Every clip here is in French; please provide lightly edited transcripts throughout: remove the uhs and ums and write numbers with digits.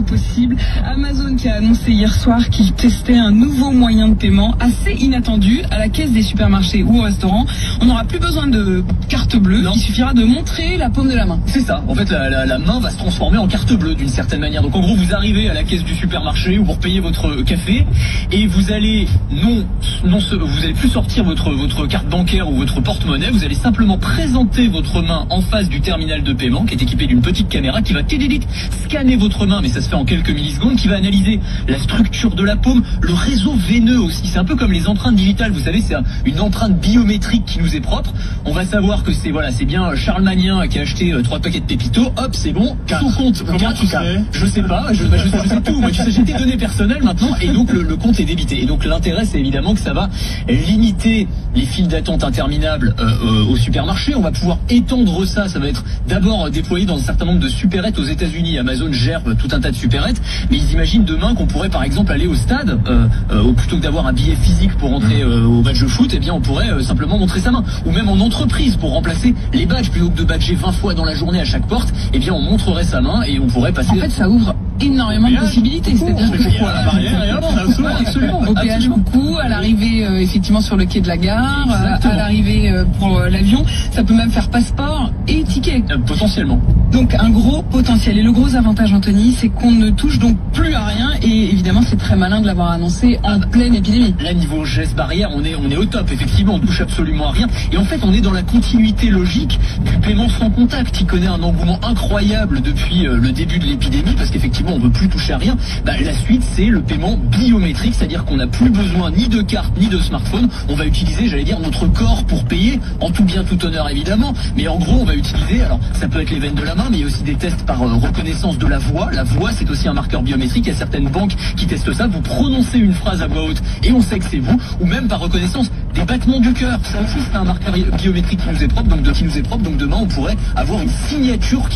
possible. Amazon qui a annoncé hier soir qu'il testait un nouveau moyen de paiement assez inattendu à la caisse des supermarchés ou au restaurant. On n'aura plus besoin de carte bleue, il suffira de montrer la paume de la main. C'est ça, en fait la main va se transformer en carte bleue d'une certaine manière. Donc en gros vous arrivez à la caisse du supermarché où vous repayez votre café et vous allez vous allez plus sortir votre carte bancaire ou votre porte-monnaie, vous allez simplement présenter votre main en face du terminal de paiement qui est équipé d'une petite caméra qui va scanner votre main, mais ça se fait en quelques millisecondes, qui va analyser la structure de la paume, le réseau veineux aussi. C'est un peu comme les empreintes digitales, vous savez, c'est une empreinte biométrique qui nous est propre. On va savoir que c'est bien Charles Magnin qui a acheté 3 paquets de Pépito, hop, c'est bon, sous compte. Comment tu sais? Je sais pas, je sais tout. Moi, tu sais, j'ai tes données personnelles maintenant, et donc le compte est débité. Et donc l'intérêt, c'est évidemment que ça va limiter les files d'attente interminables au supermarché. On va pouvoir étendre ça. Ça va être d'abord déployé dans un certain nombre de supérettes aux États-Unis. Amazon gère tout un tas de supérettes, mais ils imaginent demain qu'on pourrait par exemple aller au stade, plutôt que d'avoir un billet physique pour entrer au match de foot, eh bien on pourrait simplement montrer sa main. Ou même en entreprise, pour remplacer les badges, plutôt que de badger 20 fois dans la journée à chaque porte, eh bien on montrerait sa main et on pourrait passer. En fait, ça ouvre énormément de possibilités. C'est-à-dire que pourquoi la barrière et hop, absolument. Au péage coucou, à l'arrivée effectivement sur le quai de la gare, à l'arrivée pour l'avion, ça peut même faire passeport et ticket. Potentiellement. Donc un gros potentiel. Et le gros avantage, Anthony, c'est qu'on ne touche donc plus à rien, et évidemment c'est très malin de l'avoir annoncé en pleine épidémie. Là, niveau geste barrière, on est au top, effectivement, on touche absolument à rien. Et en fait, on est dans la continuité logique du paiement sans contact, qui connaît un engouement incroyable depuis le début de l'épidémie, parce qu'effectivement on ne veut plus toucher à rien. La suite, c'est le paiement biométrique, c'est-à-dire qu'on n'a plus besoin ni de carte ni de smartphone. On va utiliser, notre corps pour payer, en tout bien tout honneur évidemment, mais en gros on va utiliser, alors ça peut être les veines de la main, mais il y a aussi des tests par reconnaissance de la voix. La voix, c'est aussi un marqueur biométrique. Il y a certaines banques qui testent ça. Vous prononcez une phrase à voix haute et on sait que c'est vous, ou même par reconnaissance des battements du cœur. Ça aussi, c'est un marqueur biométrique qui nous est propre. Donc demain, on pourrait avoir une signature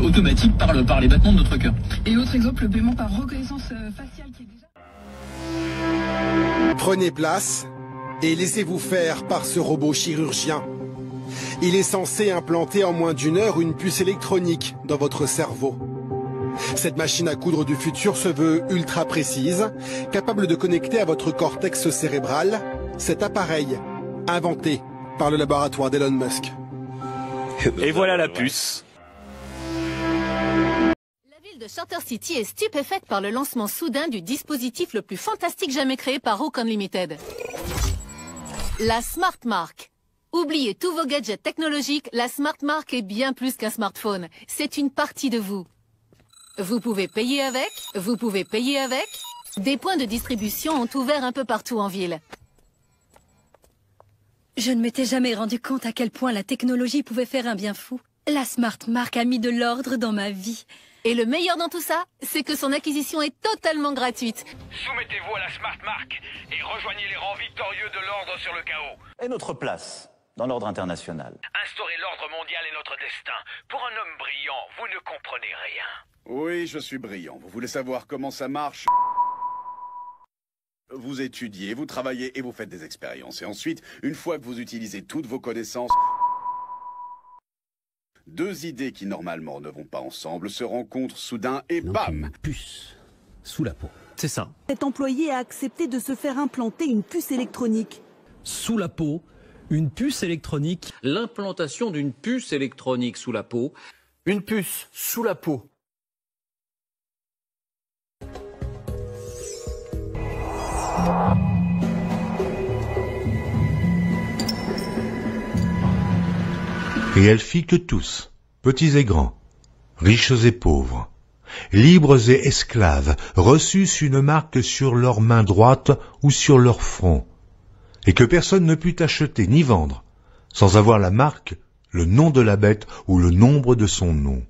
automatique par les battements de notre cœur. Et autre exemple, le paiement par reconnaissance faciale qui est déjà... Prenez place et laissez-vous faire par ce robot chirurgien. Il est censé implanter en moins d'1 heure une puce électronique dans votre cerveau. Cette machine à coudre du futur se veut ultra précise, capable de connecter à votre cortex cérébral cet appareil inventé par le laboratoire d'Elon Musk. Et voilà la puce. La ville de Charter City est stupéfaite par le lancement soudain du dispositif le plus fantastique jamais créé par Rook Unlimited. La Smart Mark. Oubliez tous vos gadgets technologiques, la Smart Mark est bien plus qu'un smartphone. C'est une partie de vous. Vous pouvez payer avec. Des points de distribution ont ouvert un peu partout en ville. Je ne m'étais jamais rendu compte à quel point la technologie pouvait faire un bien fou. La Smart Mark a mis de l'ordre dans ma vie. Et le meilleur dans tout ça, c'est que son acquisition est totalement gratuite. Soumettez-vous à la Smart Mark et rejoignez les rangs victorieux de l'ordre sur le chaos. Et notre place dans l'ordre international. Instaurer l'ordre mondial est notre destin. Pour un homme brillant, vous ne comprenez rien. Oui, je suis brillant. Vous voulez savoir comment ça marche? Vous étudiez, vous travaillez et vous faites des expériences. Et ensuite, une fois que vous utilisez toutes vos connaissances, deux idées qui normalement ne vont pas ensemble se rencontrent soudain et bam! Une puce sous la peau. C'est ça. Cet employé a accepté de se faire implanter une puce électronique. Sous la peau, une puce électronique. L'implantation d'une puce électronique sous la peau. Une puce sous la peau. Et elle fit que tous, petits et grands, riches et pauvres, libres et esclaves, reçussent une marque sur leur main droite ou sur leur front, et que personne ne put acheter ni vendre, sans avoir la marque, le nom de la bête ou le nombre de son nom.